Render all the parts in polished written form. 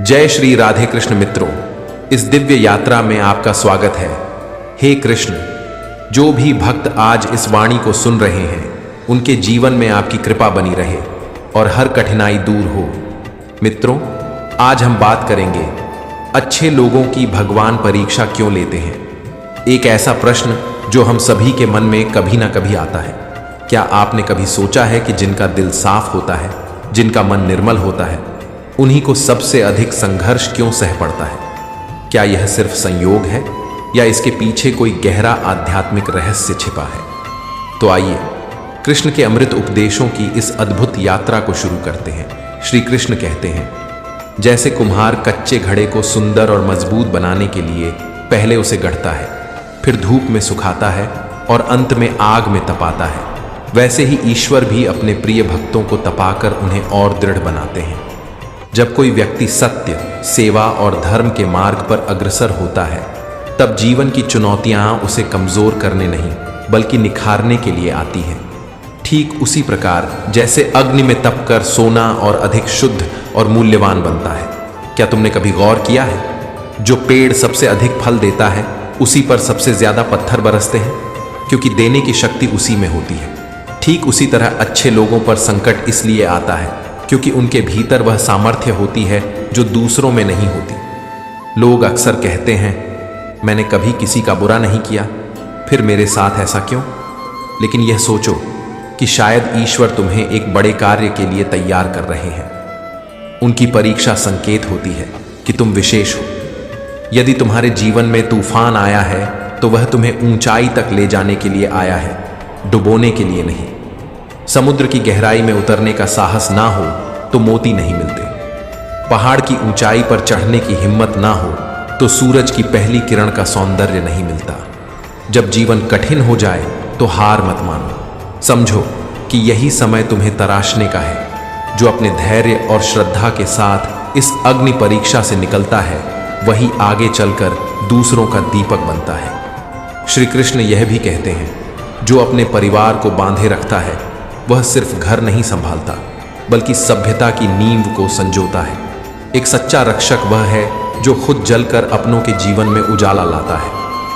जय श्री राधे कृष्ण मित्रों, इस दिव्य यात्रा में आपका स्वागत है। हे कृष्ण, जो भी भक्त आज इस वाणी को सुन रहे हैं उनके जीवन में आपकी कृपा बनी रहे और हर कठिनाई दूर हो। मित्रों, आज हम बात करेंगे अच्छे लोगों की भगवान परीक्षा क्यों लेते हैं। एक ऐसा प्रश्न जो हम सभी के मन में कभी ना कभी आता है। क्या आपने कभी सोचा है कि जिनका दिल साफ होता है, जिनका मन निर्मल होता है, उन्हीं को सबसे अधिक संघर्ष क्यों सह पड़ता है? क्या यह सिर्फ संयोग है या इसके पीछे कोई गहरा आध्यात्मिक रहस्य छिपा है? तो आइए कृष्ण के अमृत उपदेशों की इस अद्भुत यात्रा को शुरू करते हैं। श्री कृष्ण कहते हैं, जैसे कुम्हार कच्चे घड़े को सुंदर और मजबूत बनाने के लिए पहले उसे गढ़ता है, फिर धूप में सुखाता है और अंत में आग में तपाता है, वैसे ही ईश्वर भी अपने प्रिय भक्तों को तपाकर उन्हें और दृढ़ बनाते हैं। जब कोई व्यक्ति सत्य, सेवा और धर्म के मार्ग पर अग्रसर होता है, तब जीवन की चुनौतियां उसे कमजोर करने नहीं बल्कि निखारने के लिए आती हैं। ठीक उसी प्रकार जैसे अग्नि में तपकर सोना और अधिक शुद्ध और मूल्यवान बनता है। क्या तुमने कभी गौर किया है, जो पेड़ सबसे अधिक फल देता है उसी पर सबसे ज्यादा पत्थर बरसते हैं, क्योंकि देने की शक्ति उसी में होती है। ठीक उसी तरह अच्छे लोगों पर संकट इसलिए आता है क्योंकि उनके भीतर वह सामर्थ्य होती है जो दूसरों में नहीं होती। लोग अक्सर कहते हैं, मैंने कभी किसी का बुरा नहीं किया, फिर मेरे साथ ऐसा क्यों? लेकिन यह सोचो कि शायद ईश्वर तुम्हें एक बड़े कार्य के लिए तैयार कर रहे हैं। उनकी परीक्षा संकेत होती है कि तुम विशेष हो। यदि तुम्हारे जीवन में तूफान आया है तो वह तुम्हें ऊंचाई तक ले जाने के लिए आया है, डुबोने के लिए नहीं। समुद्र की गहराई में उतरने का साहस ना हो तो मोती नहीं मिलते। पहाड़ की ऊंचाई पर चढ़ने की हिम्मत ना हो तो सूरज की पहली किरण का सौंदर्य नहीं मिलता। जब जीवन कठिन हो जाए तो हार मत मानो। समझो कि यही समय तुम्हें तराशने का है। जो अपने धैर्य और श्रद्धा के साथ इस अग्नि परीक्षा से निकलता है, वही आगे चलकर दूसरों का दीपक बनता है। श्री कृष्ण यह भी कहते हैं, जो अपने परिवार को बांधे रखता है वह सिर्फ घर नहीं संभालता बल्कि सभ्यता की नींव को संजोता है। एक सच्चा रक्षक वह है जो खुद जलकर अपनों के जीवन में उजाला लाता है।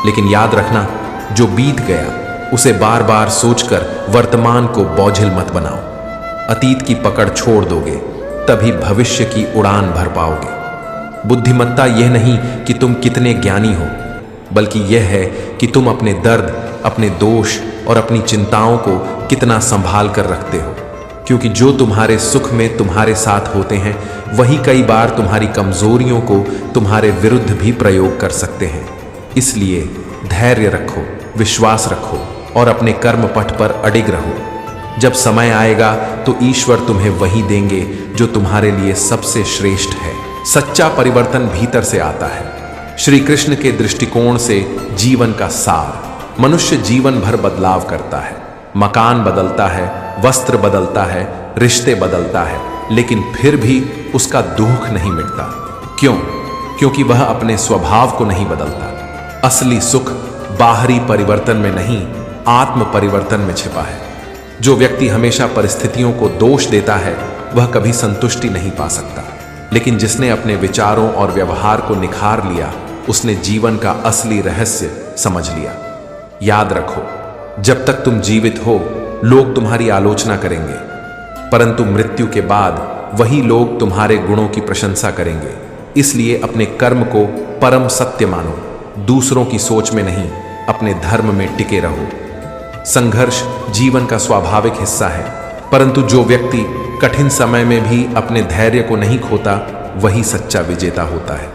लेकिन याद रखना, जो बीत गया उसे बार बार सोचकर वर्तमान को बोझिल मत बनाओ। अतीत की पकड़ छोड़ दोगे तभी भविष्य की उड़ान भर पाओगे। बुद्धिमत्ता यह नहीं कि तुम कितने ज्ञानी हो, बल्कि यह है कि तुम अपने दर्द, अपने दोष और अपनी चिंताओं को कितना संभाल कर रखते हो। क्योंकि जो तुम्हारे सुख में तुम्हारे साथ होते हैं वही कई बार तुम्हारी कमजोरियों को तुम्हारे विरुद्ध भी प्रयोग कर सकते हैं। इसलिए धैर्य रखो, विश्वास रखो और अपने कर्म पथ पर अडिग रहो। जब समय आएगा तो ईश्वर तुम्हें वही देंगे जो तुम्हारे लिए सबसे श्रेष्ठ है। सच्चा परिवर्तन भीतर से आता है। श्री कृष्ण के दृष्टिकोण से जीवन का सार, मनुष्य जीवन भर बदलाव करता है। मकान बदलता है, वस्त्र बदलता है, रिश्ते बदलता है, लेकिन फिर भी उसका दुख नहीं मिटता। क्यों? क्योंकि वह अपने स्वभाव को नहीं बदलता। असली सुख बाहरी परिवर्तन में नहीं, आत्म परिवर्तन में छिपा है। जो व्यक्ति हमेशा परिस्थितियों को दोष देता है वह कभी संतुष्टि नहीं पा सकता। लेकिन जिसने अपने विचारों और व्यवहार को निखार लिया, उसने जीवन का असली रहस्य समझ लिया। याद रखो, जब तक तुम जीवित हो लोग तुम्हारी आलोचना करेंगे, परंतु मृत्यु के बाद वही लोग तुम्हारे गुणों की प्रशंसा करेंगे। इसलिए अपने कर्म को परम सत्य मानो, दूसरों की सोच में नहीं, अपने धर्म में टिके रहो। संघर्ष जीवन का स्वाभाविक हिस्सा है, परंतु जो व्यक्ति कठिन समय में भी अपने धैर्य को नहीं खोता वही सच्चा विजेता होता है।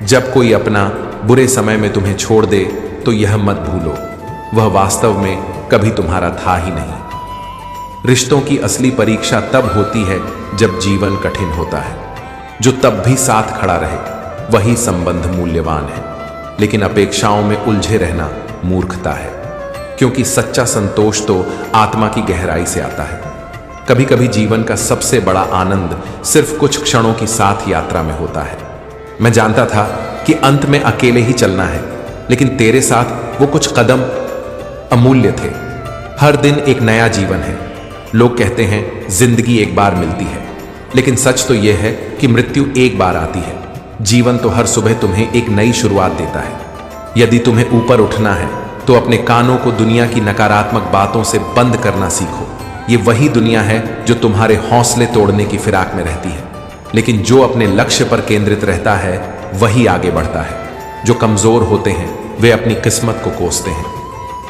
जब कोई अपना बुरे समय में तुम्हें छोड़ दे तो यह मत भूलो, वह वास्तव में कभी तुम्हारा था ही नहीं। रिश्तों की असली परीक्षा तब होती है जब जीवन कठिन होता है। जो तब भी साथ खड़ा रहे वही संबंध मूल्यवान है। लेकिन अपेक्षाओं में उलझे रहना मूर्खता है, क्योंकि सच्चा संतोष तो आत्मा की गहराई से आता है। कभी कभी जीवन का सबसे बड़ा आनंद सिर्फ कुछ क्षणों की साथ यात्रा में होता है। मैं जानता था कि अंत में अकेले ही चलना है, लेकिन तेरे साथ वो कुछ कदम अमूल्य थे। हर दिन एक नया जीवन है। लोग कहते हैं जिंदगी एक बार मिलती है, लेकिन सच तो यह है कि मृत्यु एक बार आती है। जीवन तो हर सुबह तुम्हें एक नई शुरुआत देता है। यदि तुम्हें ऊपर उठना है तो अपने कानों को दुनिया की नकारात्मक बातों से बंद करना सीखो। ये वही दुनिया है जो तुम्हारे हौसले तोड़ने की फिराक में रहती है, लेकिन जो अपने लक्ष्य पर केंद्रित रहता है वही आगे बढ़ता है। जो कमजोर होते हैं वे अपनी किस्मत को कोसते हैं,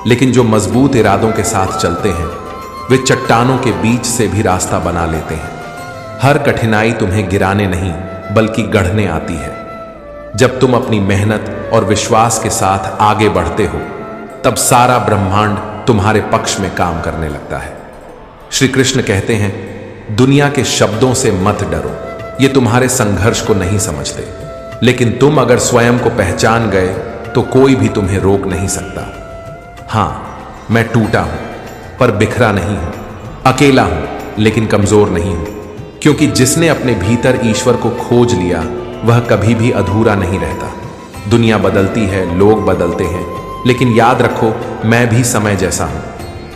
लेकिन जो मजबूत इरादों के साथ चलते हैं वे चट्टानों के बीच से भी रास्ता बना लेते हैं। हर कठिनाई तुम्हें गिराने नहीं बल्कि गढ़ने आती है। जब तुम अपनी मेहनत और विश्वास के साथ आगे बढ़ते हो तब सारा ब्रह्मांड तुम्हारे पक्ष में काम करने लगता है। श्री कृष्ण कहते हैं, दुनिया के शब्दों से मत डरो, ये तुम्हारे संघर्ष को नहीं समझते, लेकिन तुम अगर स्वयं को पहचान गए तो कोई भी तुम्हें रोक नहीं सकता। हाँ, मैं टूटा हूं पर बिखरा नहीं हूं, अकेला हूं लेकिन कमजोर नहीं हूं, क्योंकि जिसने अपने भीतर ईश्वर को खोज लिया वह कभी भी अधूरा नहीं रहता। दुनिया बदलती है, लोग बदलते हैं, लेकिन याद रखो मैं भी समय जैसा हूं।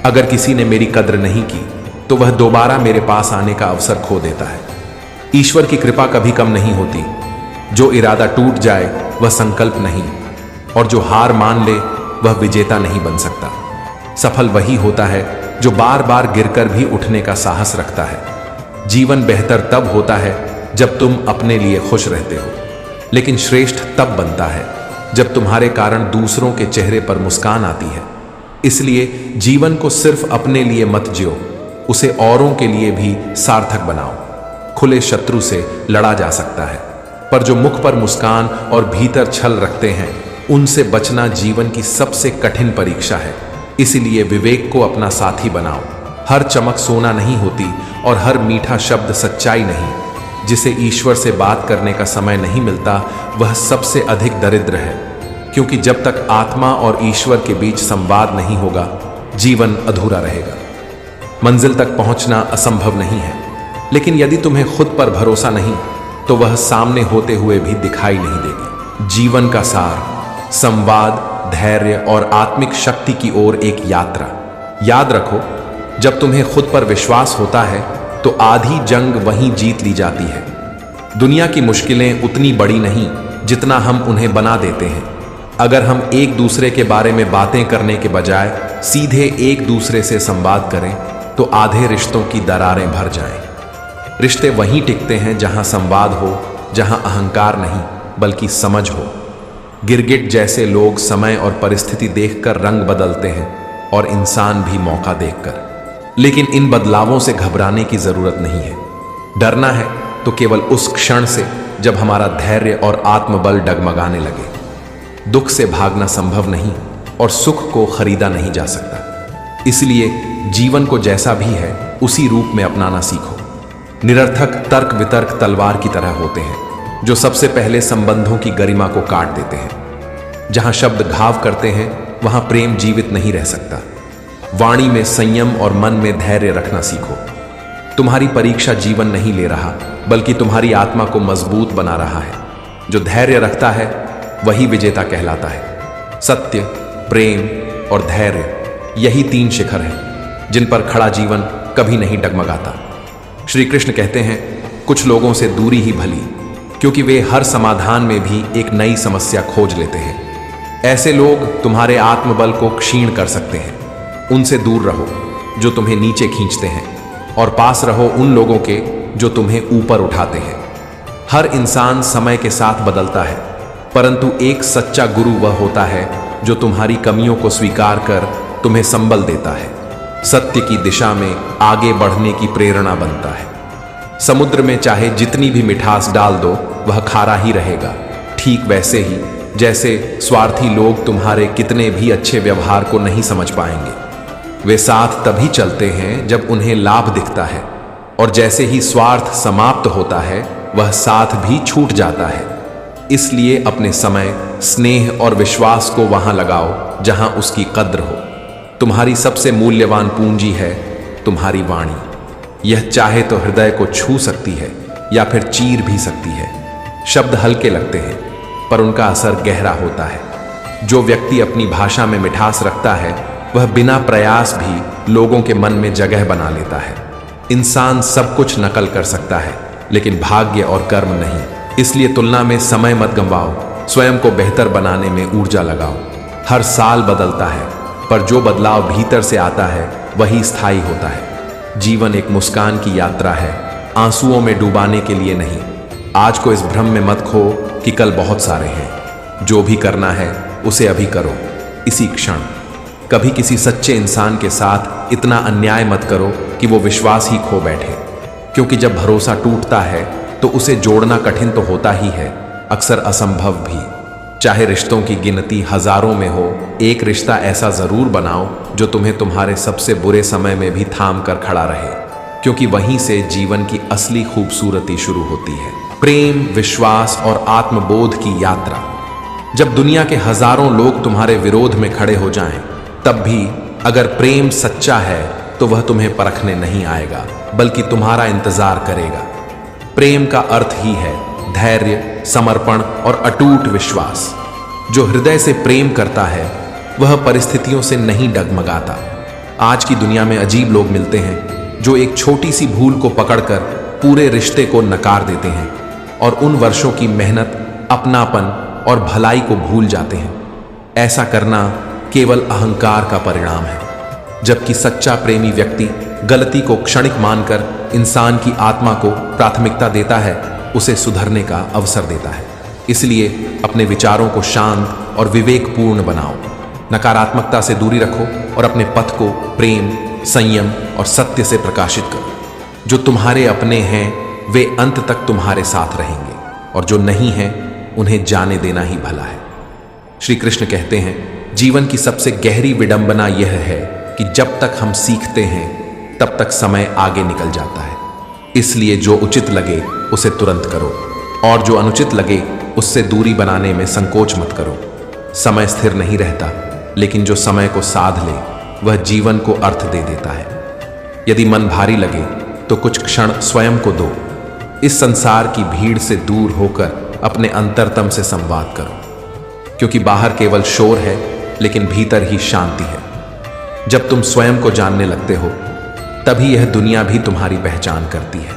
अगर किसी ने मेरी कद्र नहीं की तो वह दोबारा मेरे पास आने का अवसर खो देता है। ईश्वर की कृपा कभी कम नहीं होती। जो इरादा टूट जाए वह संकल्प नहीं, और जो हार मान ले वह विजेता नहीं बन सकता। सफल वही होता है जो बार बार गिरकर भी उठने का साहस रखता है। जीवन बेहतर तब होता है जब तुम अपने लिए खुश रहते हो, लेकिन श्रेष्ठ तब बनता है जब तुम्हारे कारण दूसरों के चेहरे पर मुस्कान आती है। इसलिए जीवन को सिर्फ अपने लिए मत जियो, उसे औरों के लिए भी सार्थक बनाओ। खुले शत्रु से लड़ा जा सकता है, पर जो मुख पर मुस्कान और भीतर छल रखते हैं उनसे बचना जीवन की सबसे कठिन परीक्षा है। इसलिए विवेक को अपना साथी बनाओ। हर चमक सोना नहीं होती और हर मीठा शब्द सच्चाई नहीं। जिसे ईश्वर से बात करने का समय नहीं मिलता वह सबसे अधिक दरिद्र है, क्योंकि जब तक आत्मा और ईश्वर के बीच संवाद नहीं होगा जीवन अधूरा रहेगा। मंजिल तक पहुंचना असंभव नहीं है, लेकिन यदि तुम्हें खुद पर भरोसा नहीं तो वह सामने होते हुए भी दिखाई नहीं देगी। जीवन का सार संवाद, धैर्य और आत्मिक शक्ति की ओर एक यात्रा। याद रखो, जब तुम्हें खुद पर विश्वास होता है तो आधी जंग वहीं जीत ली जाती है। दुनिया की मुश्किलें उतनी बड़ी नहीं जितना हम उन्हें बना देते हैं। अगर हम एक दूसरे के बारे में बातें करने के बजाय सीधे एक दूसरे से संवाद करें तो आधे रिश्तों की दरारें भर जाएं। रिश्ते वहीं टिकते हैं जहां संवाद हो, जहां अहंकार नहीं बल्कि समझ हो। गिरगिट जैसे लोग समय और परिस्थिति देखकर रंग बदलते हैं और इंसान भी मौका देखकर। लेकिन इन बदलावों से घबराने की जरूरत नहीं है। डरना है तो केवल उस क्षण से जब हमारा धैर्य और आत्मबल डगमगाने लगे। दुख से भागना संभव नहीं और सुख को खरीदा नहीं जा सकता। इसलिए जीवन को जैसा भी है उसी रूप में अपनाना सीखो। निरर्थक तर्क वितर्क तलवार की तरह होते हैं जो सबसे पहले संबंधों की गरिमा को काट देते हैं। जहां शब्द घाव करते हैं वहां प्रेम जीवित नहीं रह सकता। वाणी में संयम और मन में धैर्य रखना सीखो। तुम्हारी परीक्षा जीवन नहीं ले रहा बल्कि तुम्हारी आत्मा को मजबूत बना रहा है। जो धैर्य रखता है वही विजेता कहलाता है। सत्य, प्रेम और धैर्य यही 3 शिखर हैं जिन पर खड़ा जीवन कभी नहीं डगमगाता। श्री कृष्ण कहते हैं, कुछ लोगों से दूरी ही भली, क्योंकि वे हर समाधान में भी एक नई समस्या खोज लेते हैं। ऐसे लोग तुम्हारे आत्मबल को क्षीण कर सकते हैं। उनसे दूर रहो जो तुम्हें नीचे खींचते हैं, और पास रहो उन लोगों के जो तुम्हें ऊपर उठाते हैं। हर इंसान समय के साथ बदलता है, परंतु एक सच्चा गुरु वह होता है जो तुम्हारी कमियों को स्वीकार कर तुम्हें संबल देता है, सत्य की दिशा में आगे बढ़ने की प्रेरणा बनता है। समुद्र में चाहे जितनी भी मिठास डाल दो वह खारा ही रहेगा। ठीक वैसे ही जैसे स्वार्थी लोग तुम्हारे कितने भी अच्छे व्यवहार को नहीं समझ पाएंगे। वे साथ तभी चलते हैं जब उन्हें लाभ दिखता है, और जैसे ही स्वार्थ समाप्त होता है वह साथ भी छूट जाता है। इसलिए अपने समय, स्नेह और विश्वास को वहां लगाओ जहां उसकी कद्र हो। तुम्हारी सबसे मूल्यवान पूंजी है तुम्हारी वाणी। यह चाहे तो हृदय को छू सकती है या फिर चीर भी सकती है। शब्द हल्के लगते हैं पर उनका असर गहरा होता है। जो व्यक्ति अपनी भाषा में मिठास रखता है वह बिना प्रयास भी लोगों के मन में जगह बना लेता है। इंसान सब कुछ नकल कर सकता है लेकिन भाग्य और कर्म नहीं। इसलिए तुलना में समय मत गंवाओ, स्वयं को बेहतर बनाने में ऊर्जा लगाओ। हर साल बदलता है, पर जो बदलाव भीतर से आता है वही स्थायी होता है। जीवन एक मुस्कान की यात्रा है, आंसुओं में डुबाने के लिए नहीं। आज को इस भ्रम में मत खो कि कल बहुत सारे हैं। जो भी करना है उसे अभी करो, इसी क्षण। कभी किसी सच्चे इंसान के साथ इतना अन्याय मत करो कि वो विश्वास ही खो बैठे, क्योंकि जब भरोसा टूटता है तो उसे जोड़ना कठिन तो होता ही है, अक्सर असंभव भी। चाहे रिश्तों की गिनती हजारों में हो, एक रिश्ता ऐसा जरूर बनाओ जो तुम्हें तुम्हारे सबसे बुरे समय में भी थाम कर खड़ा रहे, क्योंकि वहीं से जीवन की असली खूबसूरती शुरू होती है। प्रेम, विश्वास और आत्मबोध की यात्रा। जब दुनिया के हजारों लोग तुम्हारे विरोध में खड़े हो जाएं, तब भी अगर प्रेम सच्चा है तो वह तुम्हें परखने नहीं आएगा, बल्कि तुम्हारा इंतजार करेगा। प्रेम का अर्थ ही है धैर्य, समर्पण और अटूट विश्वास। जो हृदय से प्रेम करता है वह परिस्थितियों से नहीं डगमगाता। आज की दुनिया में अजीब लोग मिलते हैं जो एक छोटी सी भूल को पकड़कर पूरे रिश्ते को नकार देते हैं और उन वर्षों की मेहनत, अपनापन और भलाई को भूल जाते हैं। ऐसा करना केवल अहंकार का परिणाम है, जबकि सच्चा प्रेमी व्यक्ति गलती को क्षणिक मानकर इंसान की आत्मा को प्राथमिकता देता है, उसे सुधरने का अवसर देता है। इसलिए अपने विचारों को शांत और विवेकपूर्ण बनाओ, नकारात्मकता से दूरी रखो और अपने पथ को प्रेम, संयम और सत्य से प्रकाशित करो। जो तुम्हारे अपने हैं वे अंत तक तुम्हारे साथ रहेंगे, और जो नहीं है उन्हें जाने देना ही भला है। श्री कृष्ण कहते हैं, जीवन की सबसे गहरी विडंबना यह है कि जब तक हम सीखते हैं तब तक समय आगे निकल जाता है। इसलिए जो उचित लगे उसे तुरंत करो, और जो अनुचित लगे उससे दूरी बनाने में संकोच मत करो। समय स्थिर नहीं रहता, लेकिन जो समय को साध ले वह जीवन को अर्थ दे देता है। यदि मन भारी लगे तो कुछ क्षण स्वयं को दो। इस संसार की भीड़ से दूर होकर अपने अंतरतम से संवाद करो, क्योंकि बाहर केवल शोर है लेकिन भीतर ही शांति है। जब तुम स्वयं को जानने लगते हो तभी यह दुनिया भी तुम्हारी पहचान करती है।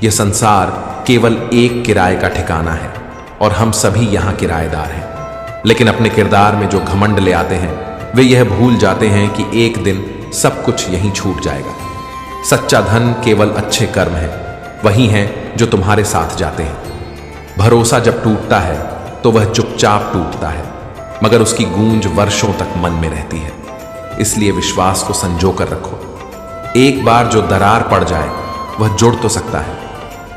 यह संसार केवल एक किराए का ठिकाना है और हम सभी यहाँ किराएदार हैं। लेकिन अपने किरदार में जो घमंड ले आते हैं वे यह भूल जाते हैं कि एक दिन सब कुछ यहीं छूट जाएगा। सच्चा धन केवल अच्छे कर्म है, वही हैं जो तुम्हारे साथ जाते हैं। भरोसा जब टूटता है तो वह चुपचाप टूटता है, मगर उसकी गूंज वर्षों तक मन में रहती है। इसलिए विश्वास को संजो कर रखो। एक बार जो दरार पड़ जाए वह जुड़ तो सकता है,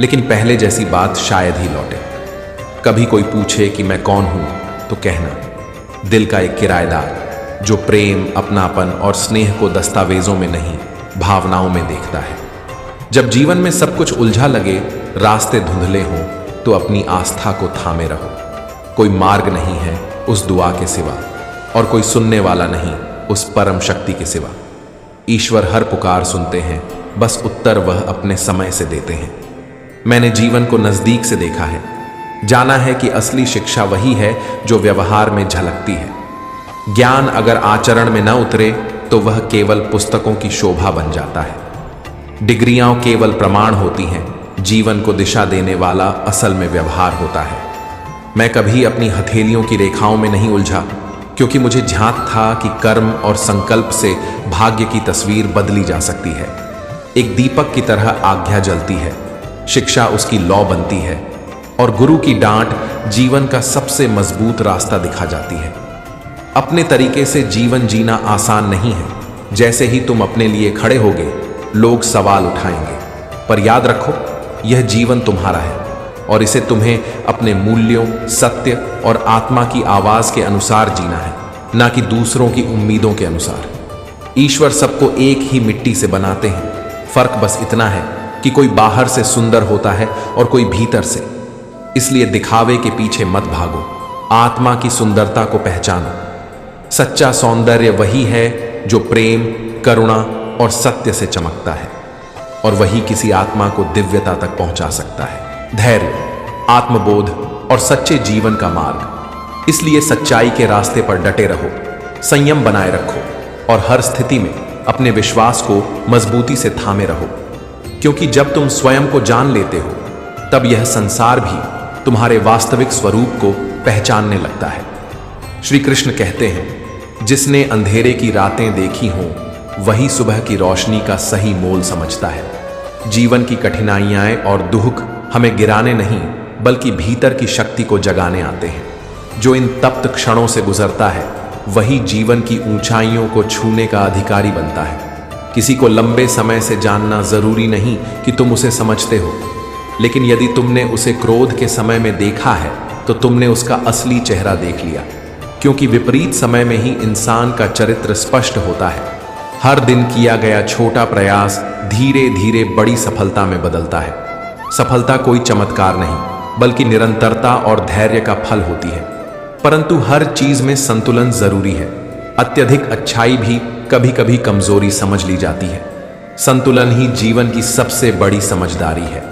लेकिन पहले जैसी बात शायद ही लौटे। कभी कोई पूछे कि मैं कौन हूं, तो कहना, दिल का एक किराएदार जो प्रेम, अपनापन और स्नेह को दस्तावेजों में नहीं भावनाओं में देखता है। जब जीवन में सब कुछ उलझा लगे, रास्ते धुंधले हों, तो अपनी आस्था को थामे रहो। कोई मार्ग नहीं है उस दुआ के सिवा, और कोई सुनने वाला नहीं उस परम शक्ति के सिवा। ईश्वर हर पुकार सुनते हैं, बस उत्तर वह अपने समय से देते हैं। मैंने जीवन को नजदीक से देखा है, जाना है कि असली शिक्षा वही है जो व्यवहार में झलकती है। ज्ञान अगर आचरण में न उतरे तो वह केवल पुस्तकों की शोभा बन जाता है। डिग्रियां केवल प्रमाण होती हैं, जीवन को दिशा देने वाला असल में व्यवहार होता है। मैं कभी अपनी हथेलियों की रेखाओं में नहीं उलझा, क्योंकि मुझे झांक था कि कर्म और संकल्प से भाग्य की तस्वीर बदली जा सकती है। एक दीपक की तरह आज्ञा जलती है, शिक्षा उसकी लौ बनती है, और गुरु की डांट जीवन का सबसे मजबूत रास्ता दिखा जाती है। अपने तरीके से जीवन जीना आसान नहीं है। जैसे ही तुम अपने लिए खड़े होगे, लोग सवाल उठाएंगे, पर याद रखो, यह जीवन तुम्हारा है और इसे तुम्हें अपने मूल्यों, सत्य और आत्मा की आवाज के अनुसार जीना है, ना कि दूसरों की उम्मीदों के अनुसार। ईश्वर सबको एक ही मिट्टी से बनाते हैं, फर्क बस इतना है कि कोई बाहर से सुंदर होता है और कोई भीतर से। इसलिए दिखावे के पीछे मत भागो, आत्मा की सुंदरता को पहचानो। सच्चा सौंदर्य वही है जो प्रेम, करुणा और सत्य से चमकता है, और वही किसी आत्मा को दिव्यता तक पहुंचा सकता है। धैर्य, आत्मबोध और सच्चे जीवन का मार्ग। इसलिए सच्चाई के रास्ते पर डटे रहो, संयम बनाए रखो और हर स्थिति में अपने विश्वास को मजबूती से थामे रहो, क्योंकि जब तुम स्वयं को जान लेते हो तब यह संसार भी तुम्हारे वास्तविक स्वरूप को पहचानने लगता है। श्री कृष्ण कहते हैं, जिसने अंधेरे की रातें देखी हों वही सुबह की रोशनी का सही मोल समझता है। जीवन की कठिनाइयां और दुख हमें गिराने नहीं बल्कि भीतर की शक्ति को जगाने आते हैं। जो इन तप्त क्षणों से गुजरता है वही जीवन की ऊंचाइयों को छूने का अधिकारी बनता है। किसी को लंबे समय से जानना जरूरी नहीं कि तुम उसे समझते हो, लेकिन यदि तुमने उसे क्रोध के समय में देखा है तो तुमने उसका असली चेहरा देख लिया, क्योंकि विपरीत समय में ही इंसान का चरित्र स्पष्ट होता है। हर दिन किया गया छोटा प्रयास धीरे धीरे बड़ी सफलता में बदलता है। सफलता कोई चमत्कार नहीं बल्कि निरंतरता और धैर्य का फल होती है। परंतु हर चीज में संतुलन जरूरी है। अत्यधिक अच्छाई भी कभी कभी कमजोरी समझ ली जाती है। संतुलन ही जीवन की सबसे बड़ी समझदारी है।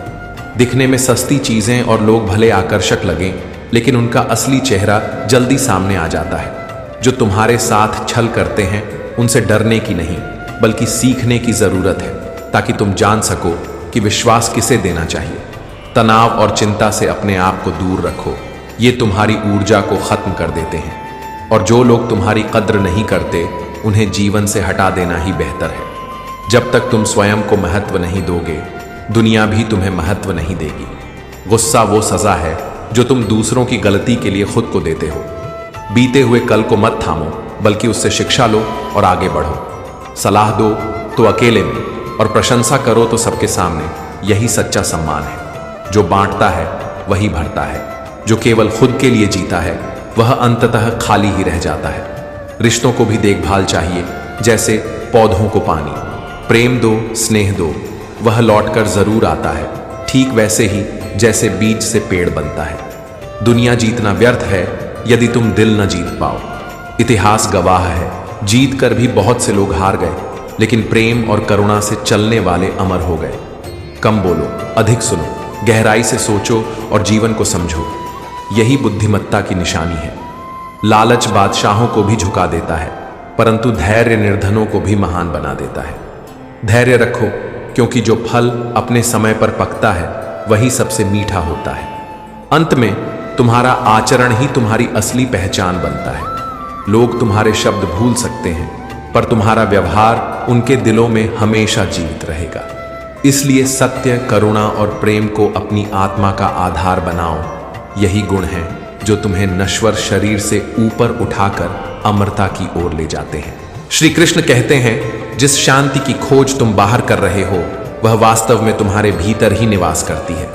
दिखने में सस्ती चीजें और लोग भले आकर्षक लगें, लेकिन उनका असली चेहरा जल्दी सामने आ जाता है। जो तुम्हारे साथ छल करते हैं उनसे डरने की नहीं बल्कि सीखने की जरूरत है, ताकि तुम जान सको कि विश्वास किसे देना चाहिए। तनाव और चिंता से अपने आप को दूर रखो, ये तुम्हारी ऊर्जा को खत्म कर देते हैं। और जो लोग तुम्हारी कद्र नहीं करते उन्हें जीवन से हटा देना ही बेहतर है। जब तक तुम स्वयं को महत्व नहीं दोगे, दुनिया भी तुम्हें महत्व नहीं देगी। गुस्सा वो सजा है जो तुम दूसरों की गलती के लिए खुद को देते हो। बीते हुए कल को मत थामो बल्कि उससे शिक्षा लो और आगे बढ़ो। सलाह दो तो अकेले में और प्रशंसा करो तो सबके सामने। यही सच्चा सम्मान है। जो बांटता है वही भरता है। जो केवल खुद के लिए जीता है वह अंततः खाली ही रह जाता है। रिश्तों को भी देखभाल चाहिए, जैसे पौधों को पानी। प्रेम दो, स्नेह दो, वह लौटकर जरूर आता है। ठीक वैसे ही जैसे बीज से पेड़ बनता है। दुनिया जीतना व्यर्थ है यदि तुम दिल न जीत पाओ। इतिहास गवाह है, जीत कर भी बहुत से लोग हार गए, लेकिन प्रेम और करुणा से चलने वाले अमर हो गए। कम बोलो, अधिक सुनो, गहराई से सोचो और जीवन को समझो। यही बुद्धिमत्ता की निशानी है। लालच बादशाहों को भी झुका देता है, परंतु धैर्य निर्धनों को भी महान बना देता है। धैर्य रखो, क्योंकि जो फल अपने समय पर पकता है वही सबसे मीठा होता है। अंत में तुम्हारा आचरण ही तुम्हारी असली पहचान बनता है। लोग तुम्हारे शब्द भूल सकते हैं, पर तुम्हारा व्यवहार उनके दिलों में हमेशा जीवित रहेगा। इसलिए सत्य, करुणा और प्रेम को अपनी आत्मा का आधार बनाओ। यही गुण हैं जो तुम्हें नश्वर शरीर से ऊपर उठाकर अमरता की ओर ले जाते हैं। श्री कृष्ण कहते हैं, जिस शांति की खोज तुम बाहर कर रहे हो वह वास्तव में तुम्हारे भीतर ही निवास करती है।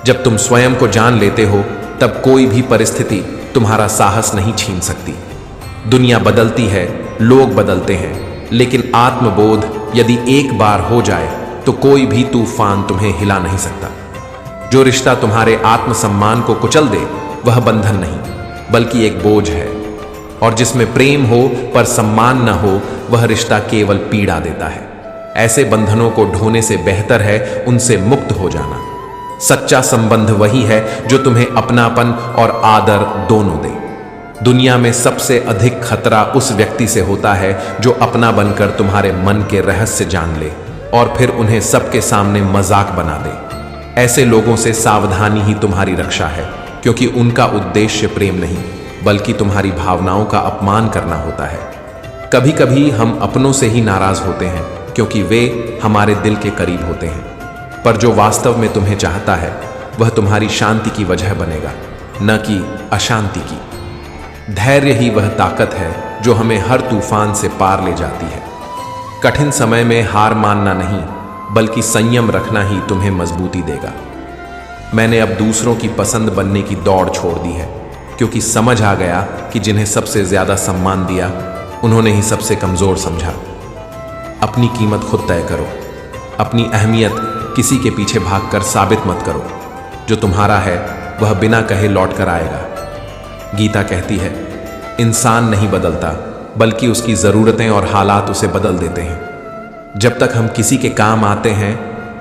जब तुम स्वयं को जान लेते हो तब कोई भी परिस्थिति तुम्हारा साहस नहीं छीन सकती। दुनिया बदलती है, लोग बदलते हैं, लेकिन आत्मबोध यदि एक बार हो जाए तो कोई भी तूफान तुम्हें हिला नहीं सकता। जो रिश्ता तुम्हारे आत्मसम्मान को कुचल दे वह बंधन नहीं बल्कि एक बोझ है, और जिसमें प्रेम हो पर सम्मान न हो वह रिश्ता केवल पीड़ा देता है। ऐसे बंधनों को ढोने से बेहतर है उनसे मुक्त हो जाना। सच्चा संबंध वही है जो तुम्हें अपनापन और आदर दोनों दे। दुनिया में सबसे अधिक खतरा उस व्यक्ति से होता है जो अपना बनकर तुम्हारे मन के रहस्य जान ले और फिर उन्हें सबके सामने मजाक बना दे। ऐसे लोगों से सावधानी ही तुम्हारी रक्षा है, क्योंकि उनका उद्देश्य प्रेम नहीं बल्कि तुम्हारी भावनाओं का अपमान करना होता है। कभी कभी हम अपनों से ही नाराज होते हैं क्योंकि वे हमारे दिल के करीब होते हैं, पर जो वास्तव में तुम्हें चाहता है वह तुम्हारी शांति की वजह बनेगा, न कि अशांति की। धैर्य ही वह ताकत है जो हमें हर तूफान से पार ले जाती है। कठिन समय में हार मानना नहीं बल्कि संयम रखना ही तुम्हें मजबूती देगा। मैंने अब दूसरों की पसंद बनने की दौड़ छोड़ दी है, क्योंकि समझ आ गया कि जिन्हें सबसे ज्यादा सम्मान दिया उन्होंने ही सबसे कमजोर समझा। अपनी कीमत खुद तय करो। अपनी अहमियत किसी के पीछे भागकर साबित मत करो। जो तुम्हारा है वह बिना कहे लौट कर आएगा। गीता कहती है, इंसान नहीं बदलता बल्कि उसकी ज़रूरतें और हालात उसे बदल देते हैं। जब तक हम किसी के काम आते हैं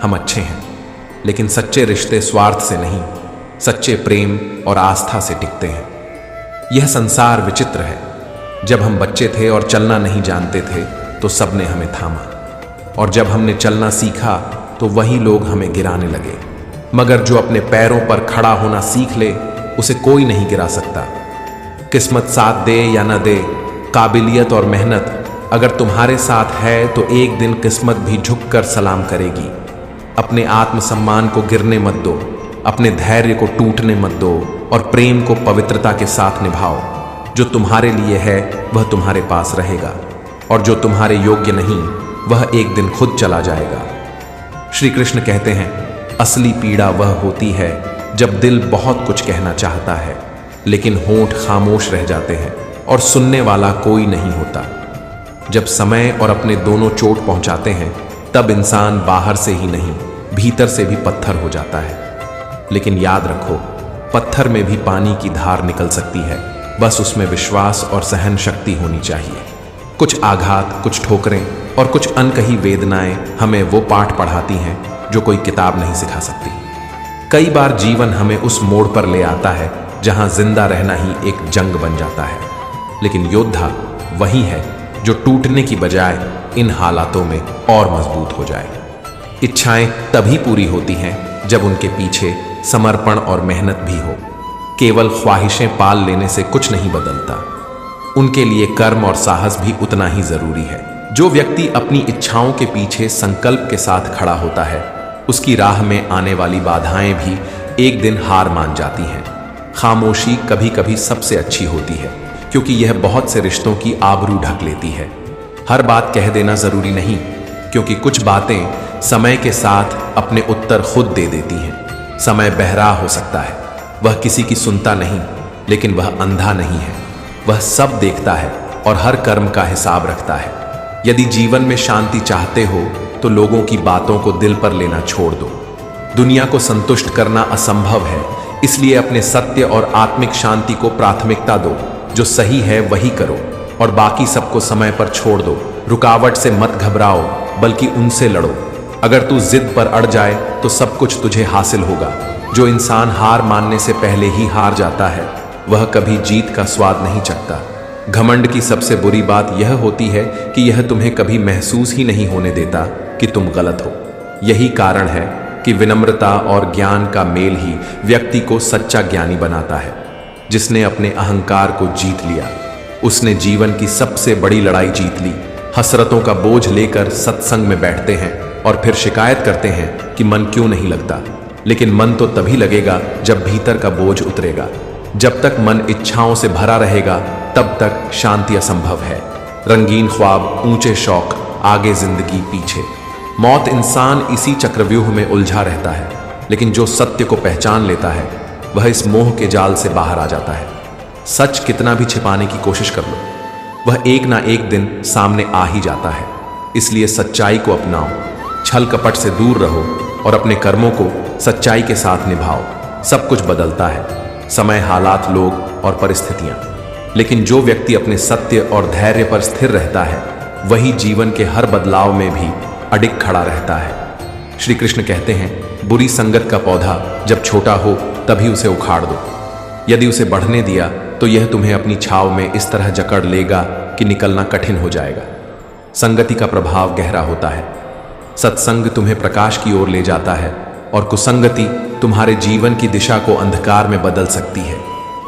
हम अच्छे हैं, लेकिन सच्चे रिश्ते स्वार्थ से नहीं, सच्चे प्रेम और आस्था से टिकते हैं। यह संसार विचित्र है। जब हम बच्चे थे और चलना नहीं जानते थे तो सबने हमें थामा, और जब हमने चलना सीखा तो वही लोग हमें गिराने लगे। मगर जो अपने पैरों पर खड़ा होना सीख ले उसे कोई नहीं गिरा सकता। किस्मत साथ दे या न दे, काबिलियत और मेहनत अगर तुम्हारे साथ है तो एक दिन किस्मत भी झुककर सलाम करेगी। अपने आत्मसम्मान को गिरने मत दो, अपने धैर्य को टूटने मत दो और प्रेम को पवित्रता के साथ निभाओ। जो तुम्हारे लिए है वह तुम्हारे पास रहेगा और जो तुम्हारे योग्य नहीं वह एक दिन खुद चला जाएगा। श्री कृष्ण कहते हैं, असली पीड़ा वह होती है जब दिल बहुत कुछ कहना चाहता है लेकिन होंठ खामोश रह जाते हैं और सुनने वाला कोई नहीं होता। जब समय और अपने दोनों चोट पहुंचाते हैं तब इंसान बाहर से ही नहीं भीतर से भी पत्थर हो जाता है। लेकिन याद रखो, पत्थर में भी पानी की धार निकल सकती है, बस उसमें विश्वास और सहन शक्ति होनी चाहिए। कुछ आघात, कुछ ठोकरें और कुछ अनकही वेदनाएं हमें वो पाठ पढ़ाती हैं जो कोई किताब नहीं सिखा सकती। कई बार जीवन हमें उस मोड़ पर ले आता है जहां जिंदा रहना ही एक जंग बन जाता है, लेकिन योद्धा वही है जो टूटने की बजाय इन हालातों में और मजबूत हो जाए। इच्छाएं तभी पूरी होती हैं जब उनके पीछे समर्पण और मेहनत भी हो। केवल ख्वाहिशें पाल लेने से कुछ नहीं बदलता, उनके लिए कर्म और साहस भी उतना ही जरूरी है। जो व्यक्ति अपनी इच्छाओं के पीछे संकल्प के साथ खड़ा होता है उसकी राह में आने वाली बाधाएं भी एक दिन हार मान जाती हैं। खामोशी कभी कभी सबसे अच्छी होती है क्योंकि यह बहुत से रिश्तों की आबरू ढक लेती है। हर बात कह देना जरूरी नहीं, क्योंकि कुछ बातें समय के साथ अपने उत्तर खुद दे देती हैं। समय बहरा हो सकता है, वह किसी की सुनता नहीं, लेकिन वह अंधा नहीं है। वह सब देखता है और हर कर्म का हिसाब रखता है। यदि जीवन में शांति चाहते हो तो लोगों की बातों को दिल पर लेना छोड़ दो। दुनिया को संतुष्ट करना असंभव है, इसलिए अपने सत्य और आत्मिक शांति को प्राथमिकता दो। जो सही है वही करो और बाकी सबको समय पर छोड़ दो। रुकावट से मत घबराओ, बल्कि उनसे लड़ो। अगर तू जिद पर अड़ जाए तो सब कुछ तुझे हासिल होगा। जो इंसान हार मानने से पहले ही हार जाता है वह कभी जीत का स्वाद नहीं चखता। घमंड की सबसे बुरी बात यह होती है कि यह तुम्हें कभी महसूस ही नहीं होने देता कि तुम गलत हो। यही कारण है कि विनम्रता और ज्ञान का मेल ही व्यक्ति को सच्चा ज्ञानी बनाता है। जिसने अपने अहंकार को जीत लिया उसने जीवन की सबसे बड़ी लड़ाई जीत ली। हसरतों का बोझ लेकर सत्संग में बैठते हैं और फिर शिकायत करते हैं कि मन क्यों नहीं लगता, लेकिन मन तो तभी लगेगा जब भीतर का बोझ उतरेगा। जब तक मन इच्छाओं से भरा रहेगा तब तक शांति असंभव है। रंगीन ख्वाब, ऊंचे शौक, आगे जिंदगी पीछे। मौत इंसान इसी चक्रव्यूह में उलझा रहता है, लेकिन जो सत्य को पहचान लेता है वह इस मोह के जाल से बाहर आ जाता है। सच कितना भी छिपाने की कोशिश कर लो, वह एक ना एक दिन सामने आ ही जाता है। इसलिए सच्चाई को अपनाओ, छल कपट से दूर रहो और अपने कर्मों को सच्चाई के साथ निभाओ। सब कुछ बदलता है, समय, हालात, लोग और परिस्थितियां, लेकिन जो व्यक्ति अपने सत्य और धैर्य पर स्थिर रहता है वही जीवन के हर बदलाव में भी अडिग खड़ा रहता है। श्री कृष्ण कहते हैं, बुरी संगत का पौधा जब छोटा हो तभी उसे उखाड़ दो। यदि उसे बढ़ने दिया तो यह तुम्हें अपनी छाव में इस तरह जकड़ लेगा कि निकलना कठिन हो जाएगा। संगति का प्रभाव गहरा होता है। सत्संग तुम्हें प्रकाश की ओर ले जाता है और कुसंगति तुम्हारे जीवन की दिशा को अंधकार में बदल सकती है।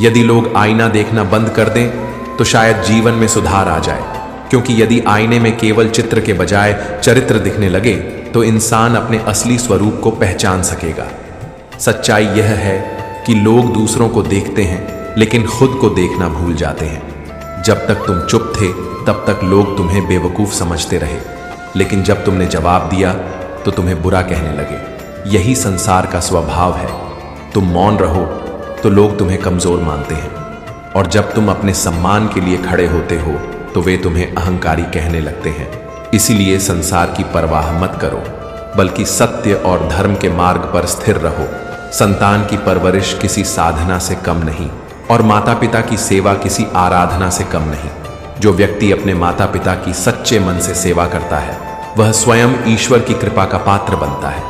यदि लोग आईना देखना बंद कर दें तो शायद जीवन में सुधार आ जाए, क्योंकि यदि आईने में केवल चित्र के बजाय चरित्र दिखने लगे तो इंसान अपने असली स्वरूप को पहचान सकेगा। सच्चाई यह है कि लोग दूसरों को देखते हैं लेकिन खुद को देखना भूल जाते हैं। जब तक तुम चुप थे तब तक लोग तुम्हें बेवकूफ़ समझते रहे, लेकिन जब तुमने जवाब दिया तो तुम्हें बुरा कहने लगे। यही संसार का स्वभाव है। तुम मौन रहो तो लोग तुम्हें कमज़ोर मानते हैं, और जब तुम अपने सम्मान के लिए खड़े होते हो तो वे तुम्हें अहंकारी कहने लगते हैं। इसीलिए संसार की परवाह मत करो, बल्कि सत्य और धर्म के मार्ग पर स्थिर रहो। संतान की परवरिश किसी साधना से कम नहीं और माता पिता की सेवा किसी आराधना से कम नहीं। जो व्यक्ति अपने माता पिता की सच्चे मन से सेवा करता है वह स्वयं ईश्वर की कृपा का पात्र बनता है।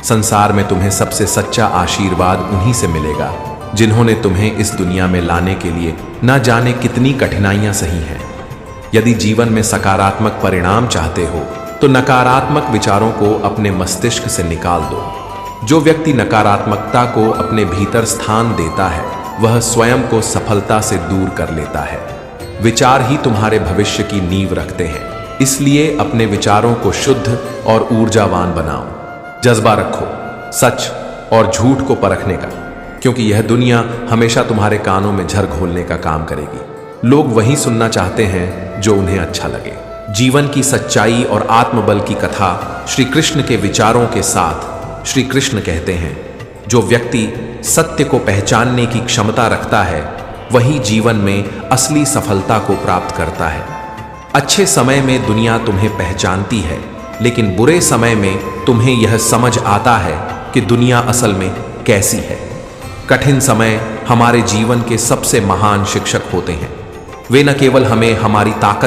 संसार में तुम्हें सबसे सच्चा आशीर्वाद उन्हीं से मिलेगा जिन्होंने तुम्हें इस दुनिया में लाने के लिए न जाने कितनी कठिनाइयां सही हैं। यदि जीवन में सकारात्मक परिणाम चाहते हो तो नकारात्मक विचारों को अपने मस्तिष्क से निकाल दो। जो व्यक्ति नकारात्मकता को अपने भीतर स्थान देता है वह स्वयं को सफलता से दूर कर लेता है। विचार ही तुम्हारे भविष्य की नींव रखते हैं, इसलिए अपने विचारों को शुद्ध और ऊर्जावान बनाओ। जज्बा रखो सच और झूठ को परखने का, क्योंकि यह दुनिया हमेशा तुम्हारे कानों में झर घोलने का काम करेगी। लोग वही सुनना चाहते हैं जो उन्हें अच्छा लगे। जीवन की सच्चाई और आत्मबल की कथा श्री कृष्ण के विचारों के साथ श्री कृष्ण कहते हैं, जो व्यक्ति सत्य को पहचानने की क्षमता रखता है वही जीवन में असली सफलता को प्राप्त करता है। अच्छे समय में दुनिया तुम्हें पहचानती है, लेकिन बुरे समय में तुम्हें यह समझ आता है कि दुनिया असल में कैसी है। कठिन समय हमारे जीवन के सबसे महान शिक्षक होते हैं। वे न केवल हमें हमारी ताकत